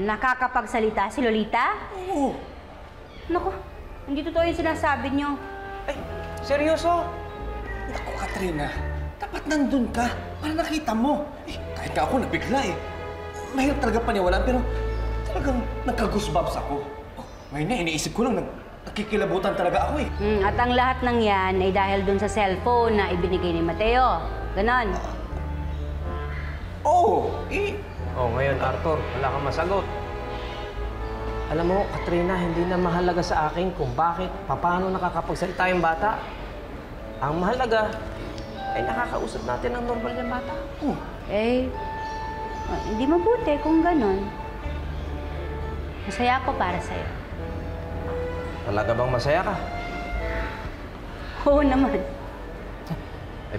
Nakakapagsalita si Lolita? Oo. Naku, hindi totoo yung sinasabi niyo. Ay, seryoso? Naku, Katrina. Dapat nandun ka para nakita mo. Kahit ka ako nabigla Mahirap talaga paniwalaan pero talagang nagka-goosebumps ako. Ngayon na, iniisip ko lang nakikilabutan talaga ako At ang lahat ng yan ay dahil dun sa cellphone na ibinigay ni Mateo. Ganon. Oo, Ngayon, Arthur, wala kang masagot. Alam mo, Katrina, hindi na mahalaga sa akin kung bakit, paano nakakapagsalita yung bata. Ang mahalaga ay nakakausap natin ang normal ng bata. Hindi mabuti kung ganon. Masaya ako para sa'yo. Talaga bang masaya ka? Oo naman.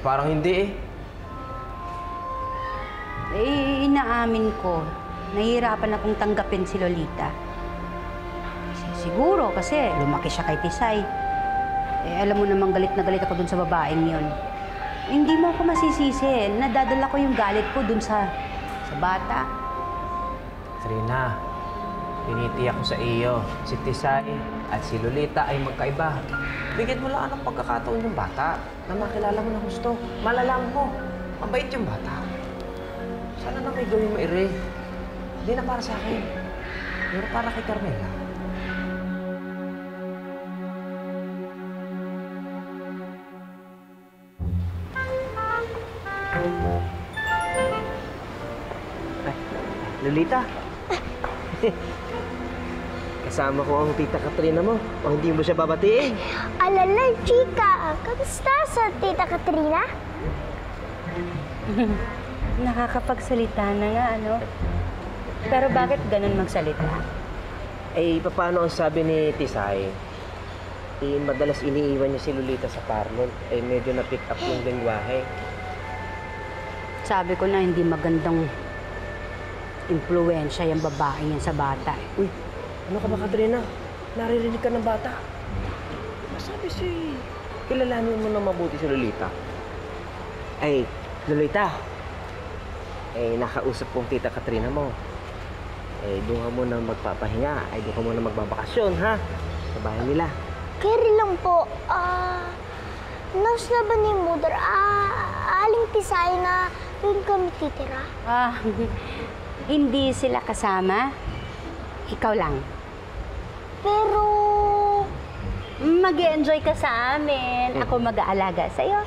Parang hindi Inaamin ko, nahihirapan akong tanggapin si Lolita. Siguro kasi lumaki siya kay Tisay. Alam mo namang galit na galit ako dun sa babaeng yun. Hindi mo ako masisisi. Nadadala ko yung galit ko dun sa bata. Katrina, tinitiyak ko sa iyo, si Tisay at si Lolita ay magkaiba. Bigyan mo lang ng pagkakataon yung bata na makilala mo na gusto. Malalaman mo, mabait yung bata. Sana na may gawin mo, Ire. Hindi na para sa akin, pero para kay Carmela. Lolita. Kasama ko ang tita Katrina mo. O hindi mo siya babatiin? Alalay, chika. Kamusta sa tita Katrina? Nakakapagsalita na nga, ano? Pero bakit ganun magsalita? Paano ang sabi ni Tisay? Madalas iniiwan niya si Lolita sa parlor. Medyo na-pick up yung lengguwahe. Sabi ko na hindi magandang impluwensya yung babae yan sa bata. Uy, ano ka ba, Katrina? Naririnig ka ng bata. Masabi kilalanin mo na mabuti si Lolita. Lolita. Nakausap kong tita Katrina mo. Doon ka muna magpapahinga. Doon ka muna magbabakasyon, ha? Sa bahay nila. Carry lang po. Nurse na ba ni Mother? Aling Tisay na doon kami titira? Hindi sila kasama. Ikaw lang. Pero... Mag-e-enjoy ka sa amin. Ako mag-aalaga sa'yo.